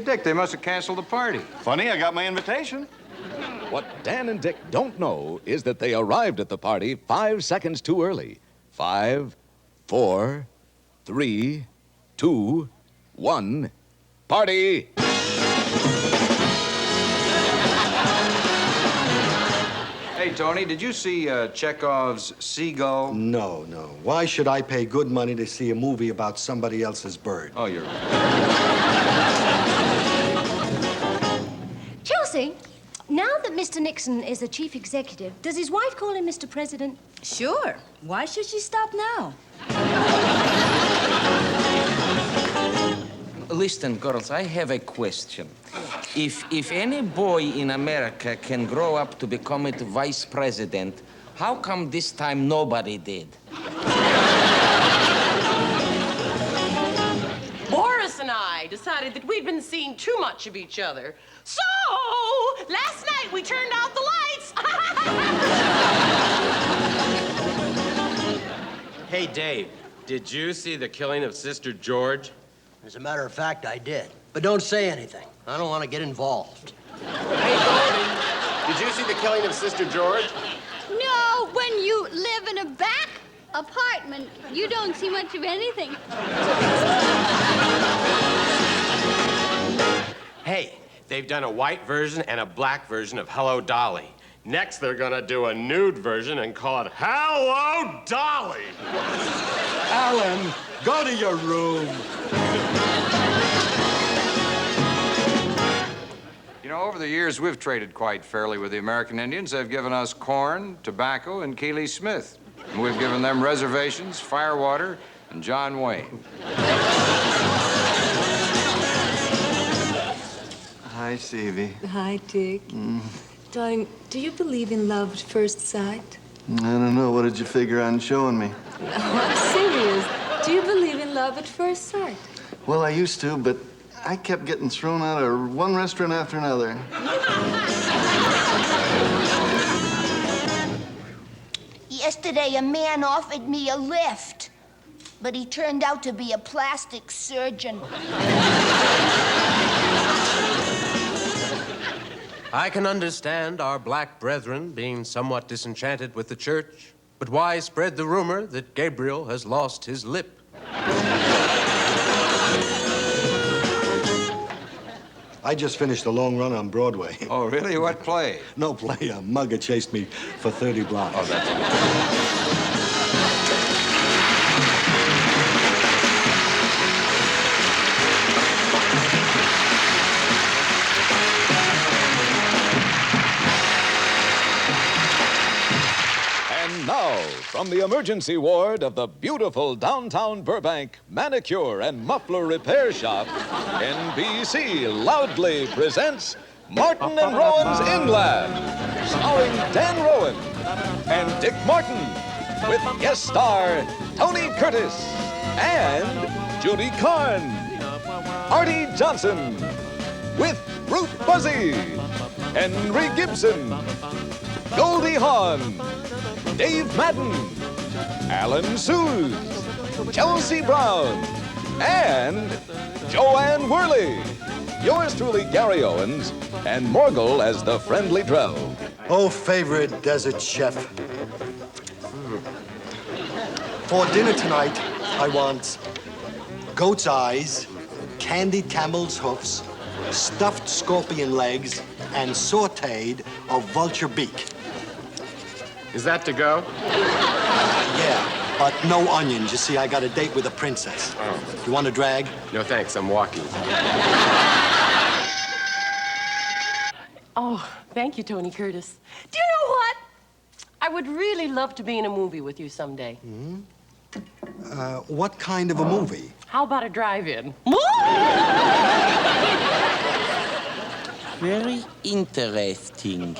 Dick, they must have canceled the party. Funny, I got my invitation. What Dan and Dick don't know is that they arrived at the party 5 seconds too early. 5, 4, 3, 2, 1, party! Hey, Tony, did you see Chekhov's Seagull? No, no. Why should I pay good money to see a movie about somebody else's bird? Oh, you're right. Chelsea, now that Mr. Nixon is the chief executive, does his wife call him Mr. President? Sure. Why should she stop now? Listen, girls, I have a question. If any boy in America can grow up to become a vice president, how come this time nobody did? Boris and I decided that we'd been seeing too much of each other. So, last night we turned out the lights. Hey, Dave, did you see the killing of Sister George? As a matter of fact, I did. But don't say anything. I don't want to get involved. Hey, Goldie, did you see the killing of Sister George? No, when you live in a back apartment, you don't see much of anything. Hey, they've done a white version and a black version of Hello, Dolly. Next, they're gonna do a nude version and call it Hello, Dolly! Alan, go to your room. You know, over the years, we've traded quite fairly with the American Indians. They've given us corn, tobacco, and Keely Smith. And we've given them reservations, firewater, and John Wayne. Hi, Stevie. Hi, Dick. Darling, do you believe in love at first sight? I don't know. What did you figure on showing me? Oh, I'm serious. Do you believe in love at first sight? Well, I used to, but I kept getting thrown out of one restaurant after another. Yesterday, a man offered me a lift, but he turned out to be a plastic surgeon. I can understand our black brethren being somewhat disenchanted with the church, but why spread the rumor that Gabriel has lost his lip? I just finished a long run on Broadway. Oh, really? What play? No play. A mugger chased me for 30 blocks. Oh, that's good. Now, from the emergency ward of the beautiful downtown Burbank Manicure and Muffler Repair Shop, NBC loudly presents Martin and Rowan's In Lab, starring Dan Rowan and Dick Martin, with guest star Tony Curtis and Judy Carne, Arte Johnson, with Ruth Buzzi, Henry Gibson, Goldie Hawn, Dave Madden, Alan Suze, Chelsea Brown, and Joanne Worley. Yours truly, Gary Owens, and Morgul as the friendly drow. Oh, favorite desert chef. For dinner tonight, I want goat's eyes, candied camel's hoofs, stuffed scorpion legs, and sautéed of vulture beak. Is that to go? Yeah, but no onions. You see, I got a date with a princess. Oh. You want a drag? No, thanks. I'm walking. Oh, thank you, Tony Curtis. Do you know what? I would really love to be in a movie with you someday. What kind of a movie? How about a drive-in? Very interesting.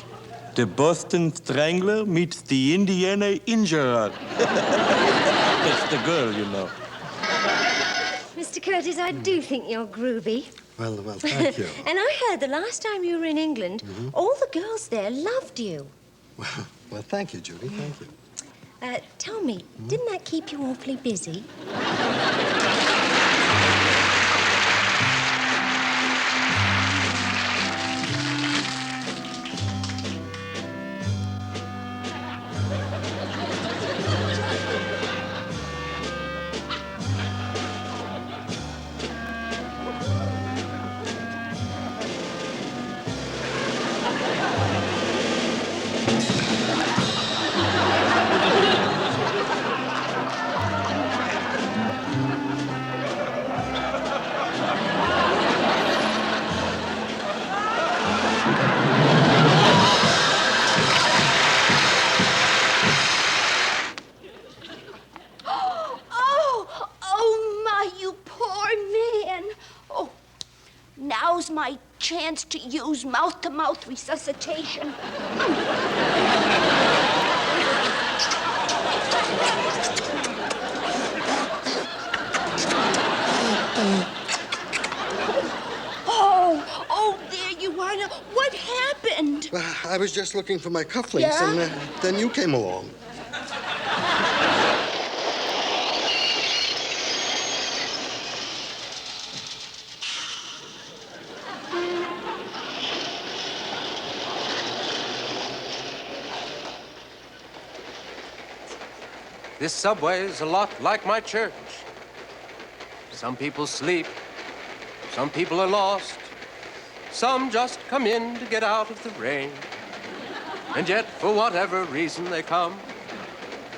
The Boston Strangler meets the Indiana Injurer. That's the girl, you know. Mr. Curtis, I do think you're groovy. Well, thank you. And I heard the last time you were in England, all the girls there loved you. Well, thank you, Judy. Thank you. Tell me, didn't that keep you awfully busy? chance to use mouth-to-mouth resuscitation. Oh, there you are. Now, what happened? I was just looking for my cufflinks, Yeah? and then you came along. This subway is a lot like my church. Some people sleep. Some people are lost. Some just come in to get out of the rain. And yet, for whatever reason they come,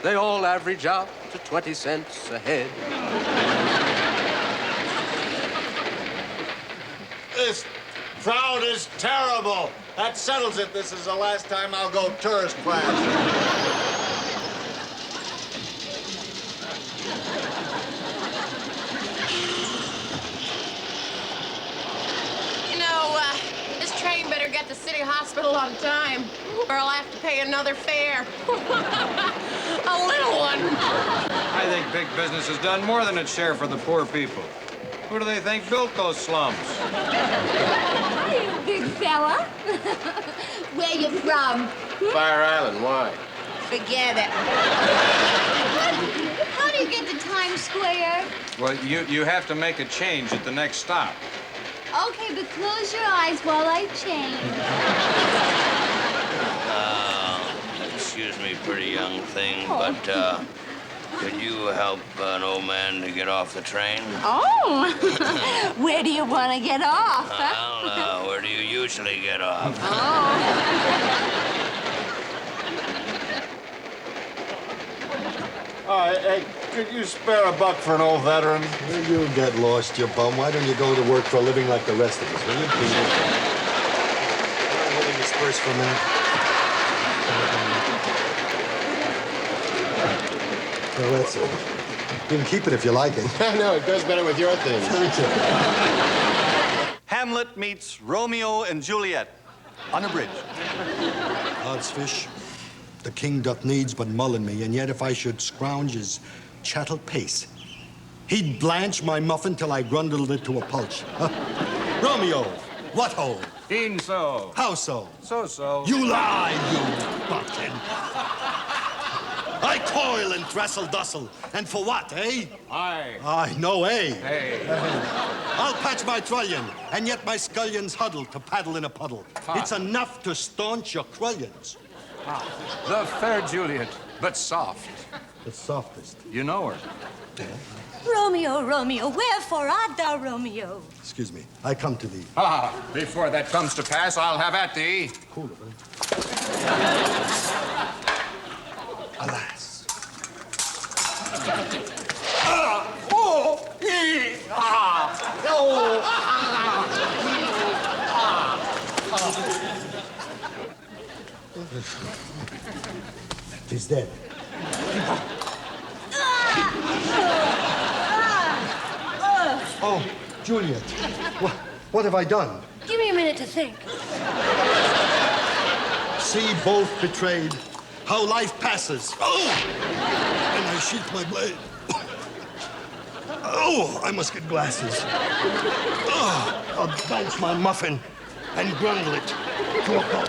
they all average out to 20 cents a head. This crowd is terrible. That settles it. This is the last time I'll go tourist class. This train better get to City Hospital on time, or I'll have to pay another fare. A little one. I think big business has done more than its share for the poor people. Who do they think built those slums? Hi, you big fella. Where you from? Fire Island, why? Forget it. How do you get to Times Square? Well, you have to make a change at the next stop. Okay, but close your eyes while I change. Excuse me, pretty young thing, but could you help an old man to get off the train? Oh, where do you want to get off? Well, where do you usually get off? All right, hey, could you spare a buck for an old veteran? Well, you get lost, you bum. Why don't you go to work for a living like the rest of us, will you, Peter? Let me disperse for a minute. Well, that's it. You can keep it if you like it. I know, it goes better with your thing. Thank you. Hamlet meets Romeo and Juliet on a bridge. Oddsfish, the king doth needs but mullen me, and yet if I should scrounge his chattel pace, he'd blanch my muffin till I grundled it to a pulch. Romeo, what ho? E'en so. How so? So. You lie, you bumpkin. I toil and thrustle-dussle, and for what, eh? Aye. No, eh? Hey. I'll patch my trullion, and yet my scullions huddle to paddle in a puddle. It's enough to staunch your crullions. The fair Juliet, but soft. The softest. You know her. Romeo, Romeo, wherefore art thou, Romeo? Excuse me, I come to thee. Before that comes to pass, I'll have at thee. Cool, Alas. He's dead. Oh, Juliet, what have I done? Give me a minute to think. See both betrayed, how life passes. Oh! And I sheath my blade. Oh, I must get glasses. Oh, I'll bounce my muffin and grundle it to a pulp.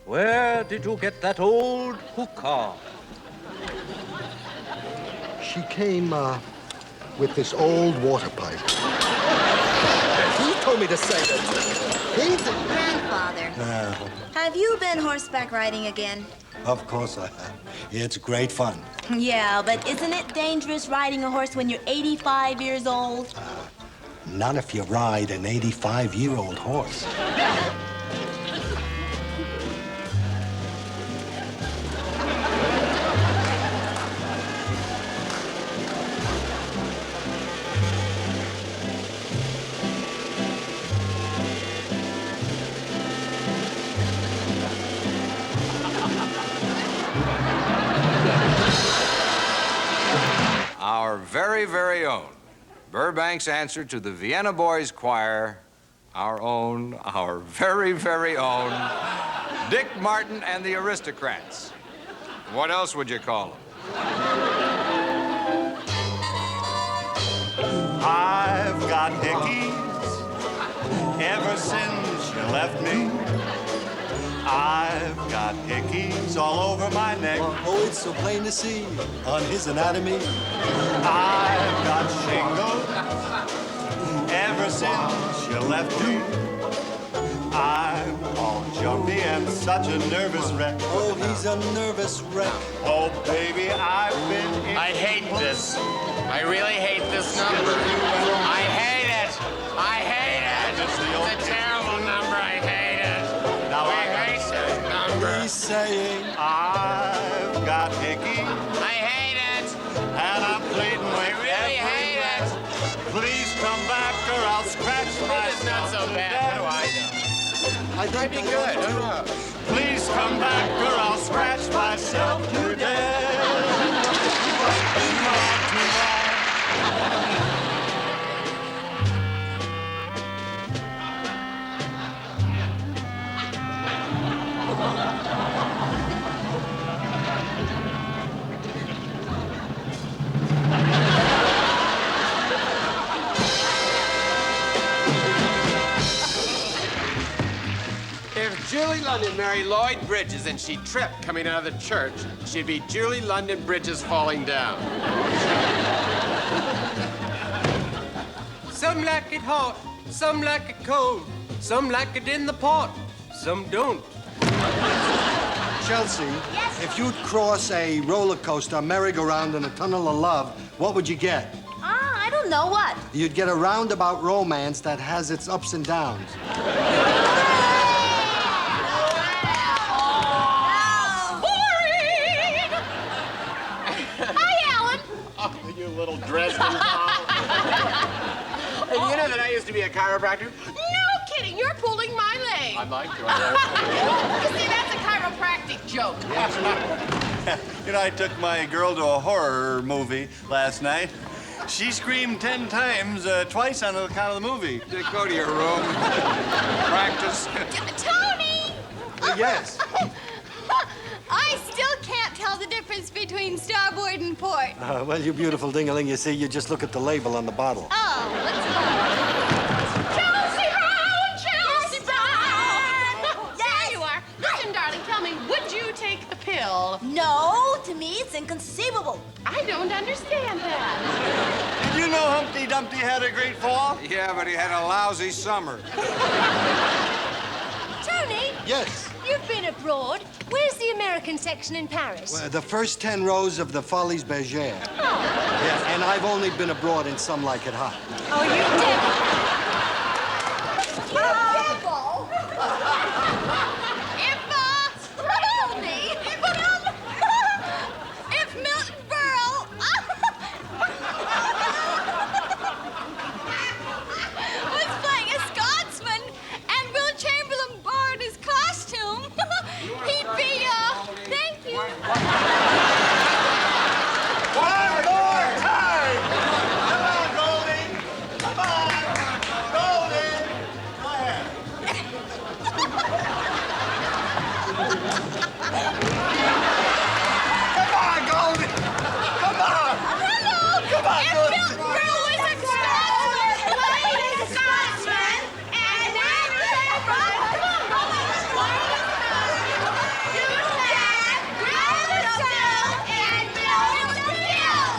Where did you get that old hookah? She came with this old water pipe. He told me to say that. He did. Grandfather, have you been horseback riding again? Of course I have. It's great fun. Yeah, but isn't it dangerous riding a horse when you're 85 years old? Not if you ride an 85-year-old horse. very, very own, Burbank's answer to the Vienna Boys Choir, our very, very own Dick Martin and the Aristocrats. What else would you call them? I've got hickeys ever since you left me. I've got hickeys all over my neck. Oh, it's so plain to see on his anatomy. I've got shingles ever since you left me. I'm all jumpy and such a nervous wreck. Oh, he's a nervous wreck. Oh, baby, I've been... I hate this. I really hate this number. I hate it. I hate it. It's a terrible number. I hate it. Now I hate this number. He's saying, I've got hickeys. I hate it. And I'm pleading with I really hate it. Please come back or I'll scratch myself. It's not so bad. How do I know? I think Might be good. Please come back or I'll scratch myself to death. If Julie London married Lloyd Bridges and she tripped coming out of the church, she'd be Julie London Bridges falling down. Some like it hot, some like it cold, some like it in the pot, some don't. Chelsea, if you'd cross a roller coaster, a merry-go-round, and a tunnel of love, what would you get? I don't know what. You'd get a roundabout romance that has its ups and downs. Oh, you little Dresden doll. And you know that I used to be a chiropractor? No kidding, you're pulling my leg. I'd like to. You see, that's a chiropractic joke. You know, I took my girl to a horror movie last night. She screamed 10 times, twice on account of the movie. Go to your room. Practice. Tony! Yes. I still can't tell the difference between starboard and port. Well, you beautiful ding-a-ling, you see, you just look at the label on the bottle. Oh, let's go. Chelsea Brown! Chelsea Brown! There you are. Listen, darling, tell me, would you take the pill? No, to me it's inconceivable. I don't understand that. Did you know Humpty Dumpty had a great fall? Yeah, but he had a lousy summer. Tony? Yes. You've been abroad. Where's the American section in Paris? Well, the first 10 rows of the Folies Bergère. Oh. Yeah, and I've only been abroad in Some Like It Hot. Oh, you did. If Milton Berle was playing a Scotsman and Will Chamberlain borrowed his costume, he'd be, thank you. One more time! Come on, Goldie! Come on! Goldie! Go ahead. Come on, Goldie! Come on! Hello! Come on, If Goldie! Milton Berle was a Scotsman, playing a Scotsman, and Anne Worley, you said, grab the cell and build the hill.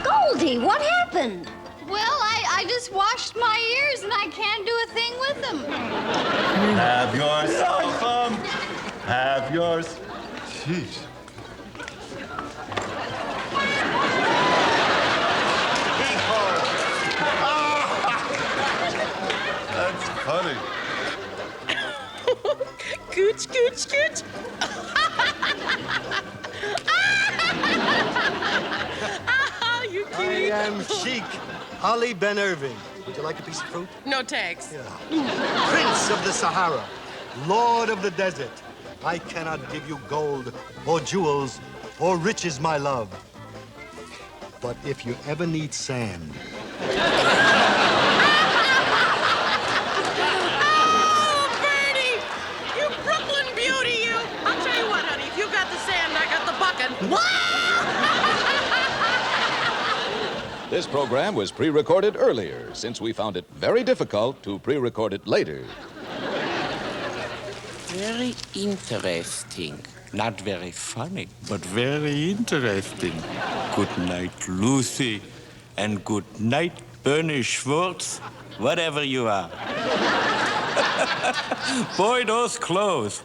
Goldie, what happened? Well, I I just washed my ears and I can't do a thing with them. Have yourself have yours. Jeez. That's funny. Gooch, gooch, gooch. Oh, you cute. I am Sheik Ali Ben Irving. Would you like a piece of fruit? No thanks. Prince of the Sahara, Lord of the desert. I cannot give you gold or jewels or riches, my love. But if you ever need sand, This program was pre-recorded earlier, since we found it very difficult to pre-record it later. Very interesting. Not very funny, but very interesting. Good night, Lucy. And good night, Bernie Schwartz, whatever you are. Boy, those clothes.